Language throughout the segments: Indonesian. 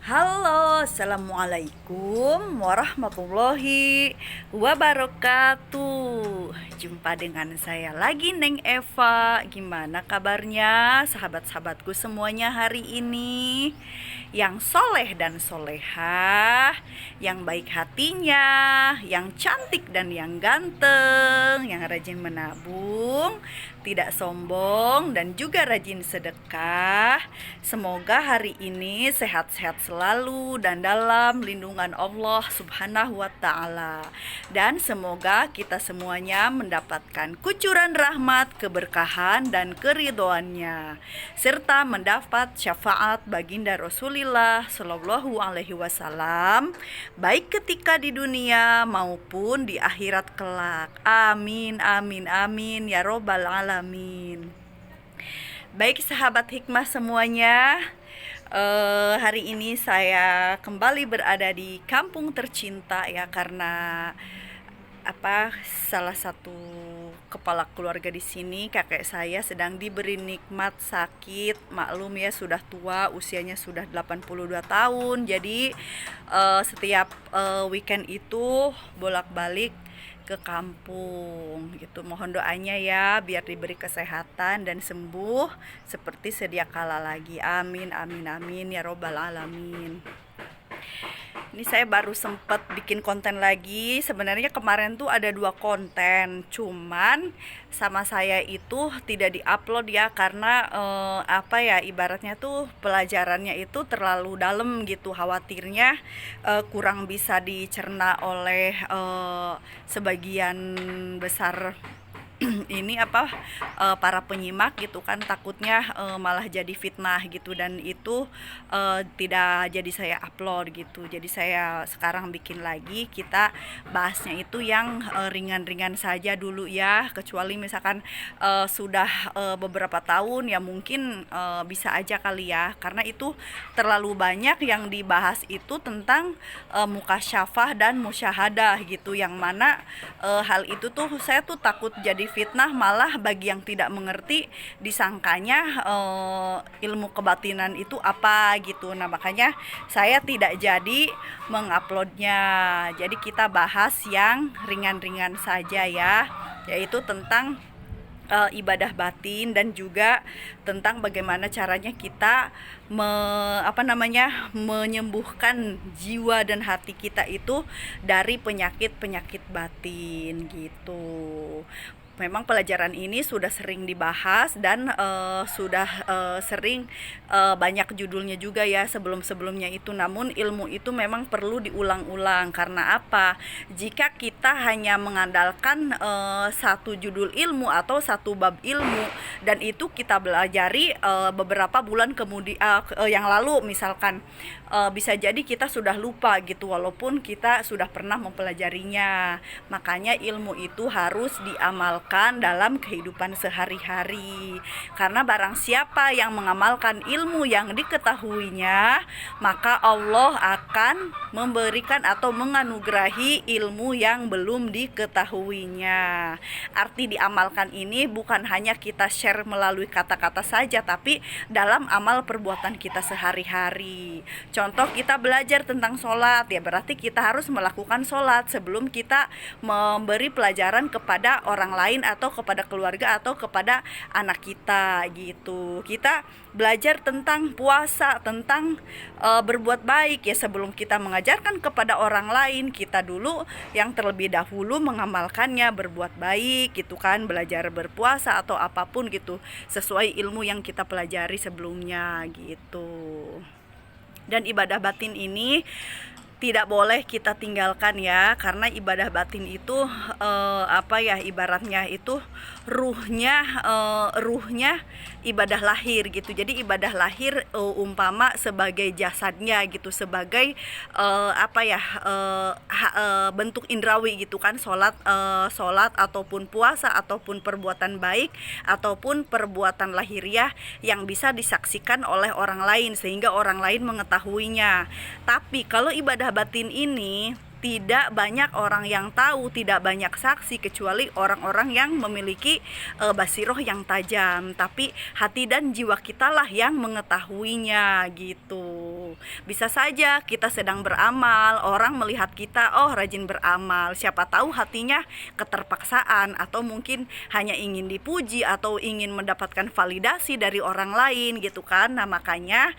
Halo, assalamualaikum warahmatullahi wabarakatuh. Jumpa dengan saya lagi, Neng Eva. Gimana kabarnya sahabat-sahabatku semuanya hari ini? Yang soleh dan solehah, yang baik hatinya, yang cantik dan yang ganteng, yang rajin menabung, tidak sombong, dan juga rajin sedekah. Semoga hari ini sehat-sehat selalu dan dalam lindungan Allah Subhanahu wa Ta'ala, dan semoga kita semuanya mendapatkan kucuran rahmat, keberkahan, dan keridhoannya, serta mendapat syafaat baginda Rasulullah Shallallahu Alaihi Wasallam, baik ketika di dunia maupun di akhirat kelak. Amin, amin, amin ya robbal alamin. Baik sahabat hikmah semuanya, hari ini saya kembali berada di kampung tercinta ya, karena salah satu kepala keluarga di sini, kakek saya, sedang diberi nikmat sakit. Maklum ya, sudah tua, usianya sudah 82 tahun. Jadi setiap weekend itu bolak-balik ke kampung gitu. Mohon doanya ya, biar diberi kesehatan dan sembuh seperti sedia kala lagi. Amin, amin, amin ya robbal alamin. Ini saya baru sempat bikin konten lagi. Sebenarnya kemarin tuh ada 2 konten, cuman sama saya itu tidak diupload ya, karena ibaratnya tuh pelajarannya itu terlalu dalam gitu. Khawatirnya kurang bisa dicerna oleh sebagian besar ini para penyimak gitu kan. Takutnya malah jadi fitnah gitu, dan itu tidak jadi saya upload gitu. Jadi saya sekarang bikin lagi, kita bahasnya itu yang ringan-ringan saja dulu ya. Kecuali misalkan sudah beberapa tahun ya, mungkin bisa aja kali ya, karena itu terlalu banyak yang dibahas itu tentang mukasyafah dan musyahadah gitu, yang mana hal itu tuh saya tuh takut jadi fitnah, malah bagi yang tidak mengerti disangkanya ilmu kebatinan itu apa gitu. Nah, makanya saya tidak jadi menguploadnya. Jadi kita bahas yang ringan-ringan saja ya, yaitu tentang ibadah batin, dan juga tentang bagaimana caranya kita menyembuhkan jiwa dan hati kita itu dari penyakit-penyakit batin gitu. Memang pelajaran ini sudah sering dibahas dan sudah sering banyak judulnya juga ya sebelum-sebelumnya itu. Namun ilmu itu memang perlu diulang-ulang. Karena apa? Jika kita hanya mengandalkan satu judul ilmu atau satu bab ilmu, dan itu kita belajari beberapa bulan kemudian yang lalu misalkan, bisa jadi kita sudah lupa gitu, walaupun kita sudah pernah mempelajarinya. Makanya ilmu itu harus diamalkan dalam kehidupan sehari-hari, karena barang siapa yang mengamalkan ilmu yang diketahuinya, maka Allah akan memberikan atau menganugerahi ilmu yang belum diketahuinya. Arti diamalkan ini bukan hanya kita share melalui kata-kata saja, tapi dalam amal perbuatan kita sehari-hari. Contoh, kita belajar tentang sholat, ya berarti kita harus melakukan sholat sebelum kita memberi pelajaran kepada orang lain, atau kepada keluarga, atau kepada anak kita gitu. Kita belajar tentang puasa, tentang berbuat baik ya, sebelum kita mengajarkan kepada orang lain, kita dulu yang terlebih dahulu mengamalkannya, berbuat baik gitu kan, belajar berpuasa atau apapun gitu, sesuai ilmu yang kita pelajari sebelumnya gitu. Dan ibadah batin ini tidak boleh kita tinggalkan ya, karena ibadah batin itu ibaratnya itu ruhnya ibadah lahir gitu. Jadi ibadah lahir umpama sebagai jasadnya gitu, sebagai bentuk indrawi gitu kan. Sholat ataupun puasa ataupun perbuatan baik ataupun perbuatan lahiriah yang bisa disaksikan oleh orang lain sehingga orang lain mengetahuinya. Tapi kalau ibadah batin ini tidak banyak orang yang tahu, tidak banyak saksi, kecuali orang-orang yang memiliki basiroh yang tajam. Tapi hati dan jiwa kita lah yang mengetahuinya gitu. Bisa saja kita sedang beramal, orang melihat kita, oh rajin beramal, siapa tahu hatinya keterpaksaan atau mungkin hanya ingin dipuji atau ingin mendapatkan validasi dari orang lain gitu kan. Nah makanya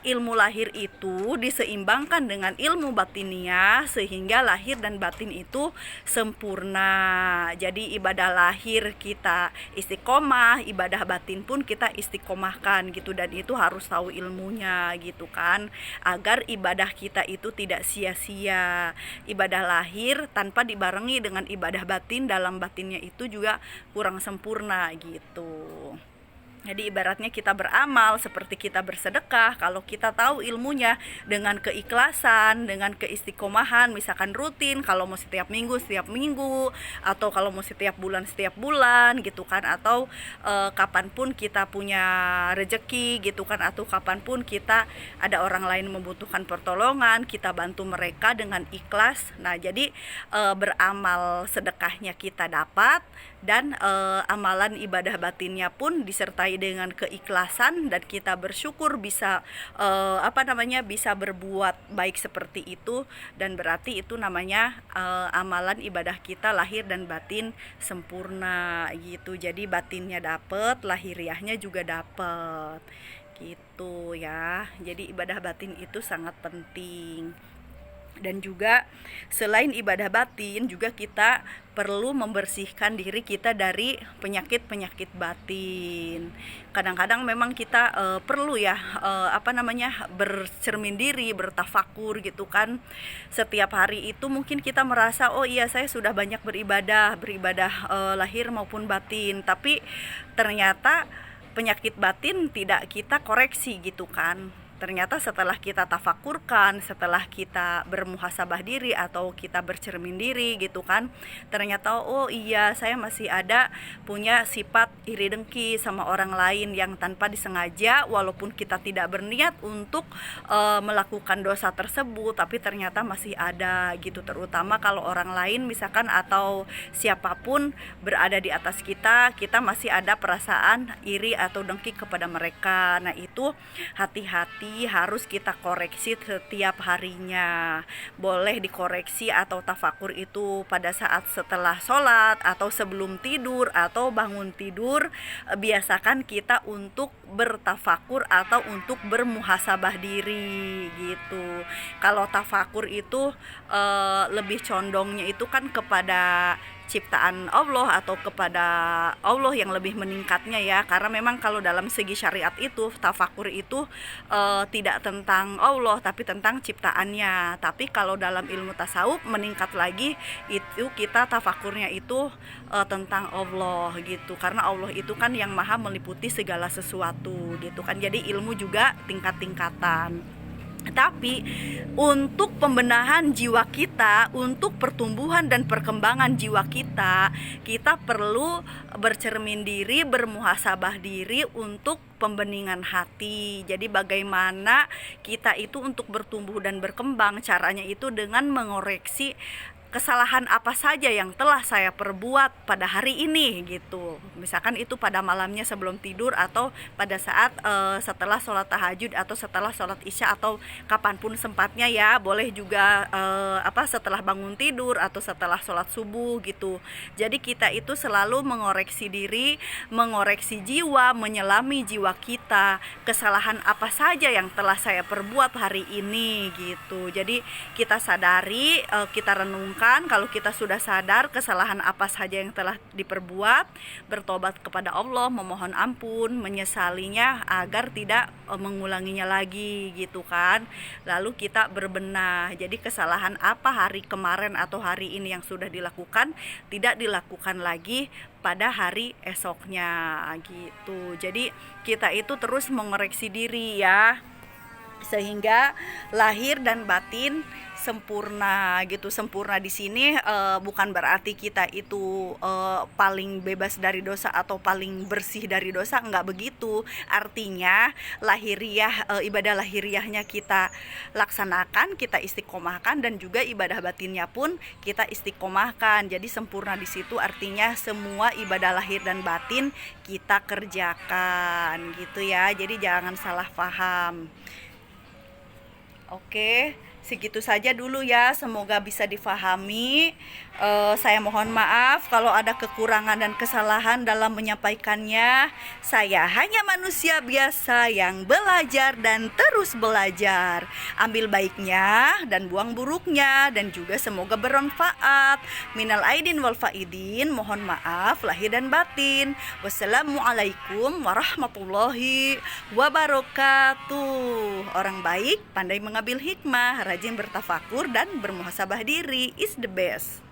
ilmu lahir itu diseimbangkan dengan ilmu batiniah sehingga lahir dan batin itu sempurna. Jadi ibadah lahir kita istiqomah, ibadah batin pun kita istiqomahkan gitu, dan itu harus tahu ilmunya gitu kan, agar ibadah kita itu tidak sia-sia. Ibadah lahir tanpa dibarengi dengan ibadah batin, dalam batinnya itu juga kurang sempurna gitu. Jadi ibaratnya kita beramal seperti kita bersedekah, kalau kita tahu ilmunya dengan keikhlasan, dengan keistiqomahan, misalkan rutin, kalau mau setiap minggu, atau kalau mau setiap bulan gitu kan, atau kapanpun kita punya rezeki gitu kan, atau kapanpun kita ada orang lain membutuhkan pertolongan, kita bantu mereka dengan ikhlas. Nah jadi beramal sedekahnya kita dapat, dan amalan ibadah batinnya pun disertai dengan keikhlasan, dan kita bersyukur bisa bisa berbuat baik seperti itu, dan berarti itu namanya amalan ibadah kita lahir dan batin sempurna gitu. Jadi batinnya dapet, lahiriahnya juga dapet gitu ya. Jadi ibadah batin itu sangat penting. Dan juga selain ibadah batin, juga kita perlu membersihkan diri kita dari penyakit-penyakit batin. Kadang-kadang memang kita perlu ya bercermin diri, bertafakur gitu kan. Setiap hari itu mungkin kita merasa, oh iya saya sudah banyak beribadah lahir maupun batin, tapi ternyata penyakit batin tidak kita koreksi gitu kan. Ternyata setelah kita tafakurkan, setelah kita bermuhasabah diri atau kita bercermin diri gitu kan, ternyata oh iya saya masih ada punya sifat iri dengki sama orang lain yang tanpa disengaja, walaupun kita tidak berniat untuk melakukan dosa tersebut, tapi ternyata masih ada gitu. Terutama kalau orang lain misalkan atau siapapun berada di atas kita, kita masih ada perasaan iri atau dengki kepada mereka. Nah itu hati-hati, harus kita koreksi setiap harinya. Boleh dikoreksi atau tafakur itu pada saat setelah sholat atau sebelum tidur atau bangun tidur. Biasakan kita untuk bertafakur atau untuk bermuhasabah diri gitu. Kalau tafakur itu lebih condongnya itu kan kepada ciptaan Allah atau kepada Allah yang lebih meningkatnya ya, karena memang kalau dalam segi syariat itu tafakur itu tidak tentang Allah tapi tentang ciptaannya. Tapi kalau dalam ilmu tasawuf meningkat lagi, itu kita tafakurnya itu tentang Allah gitu, karena Allah itu kan yang maha meliputi segala sesuatu gitu kan. Jadi ilmu juga tingkat-tingkatan. Tapi untuk pembenahan jiwa kita, untuk pertumbuhan dan perkembangan jiwa kita, kita perlu bercermin diri, bermuhasabah diri untuk pembeningan hati. Jadi bagaimana kita itu untuk bertumbuh dan berkembang, caranya itu dengan mengoreksi kesalahan apa saja yang telah saya perbuat pada hari ini gitu. Misalkan itu pada malamnya sebelum tidur, atau pada saat setelah sholat tahajud, atau setelah sholat isya, atau kapanpun sempatnya ya. Boleh juga setelah bangun tidur atau setelah sholat subuh gitu. Jadi kita itu selalu mengoreksi diri, mengoreksi jiwa, menyelami jiwa kita, kesalahan apa saja yang telah saya perbuat hari ini gitu. Jadi kita sadari, kita renungkan. Kalau kita sudah sadar kesalahan apa saja yang telah diperbuat, bertobat kepada Allah, memohon ampun, menyesalinya agar tidak mengulanginya lagi gitu kan. Lalu kita berbenah. Jadi kesalahan apa hari kemarin atau hari ini yang sudah dilakukan, tidak dilakukan lagi pada hari esoknya gitu. Jadi kita itu terus mengoreksi diri ya, sehingga lahir dan batin sempurna gitu. Sempurna di sini bukan berarti kita itu paling bebas dari dosa atau paling bersih dari dosa, enggak begitu. Artinya lahiriah, ibadah lahiriahnya kita laksanakan, kita istiqomahkan, dan juga ibadah batinnya pun kita istiqomahkan. Jadi sempurna di situ artinya semua ibadah lahir dan batin kita kerjakan gitu ya. Jadi jangan salah paham. Oke, segitu saja dulu ya. Semoga bisa difahami. Saya mohon maaf kalau ada kekurangan dan kesalahan dalam menyampaikannya. Saya hanya manusia biasa yang belajar dan terus belajar. Ambil baiknya dan buang buruknya, dan juga semoga bermanfaat. Minal aidin wal faidin. Mohon maaf lahir dan batin. Wassalamualaikum warahmatullahi wabarakatuh. Orang baik pandai mengambil hikmah, rajin bertafakur dan bermuhasabah diri is the best.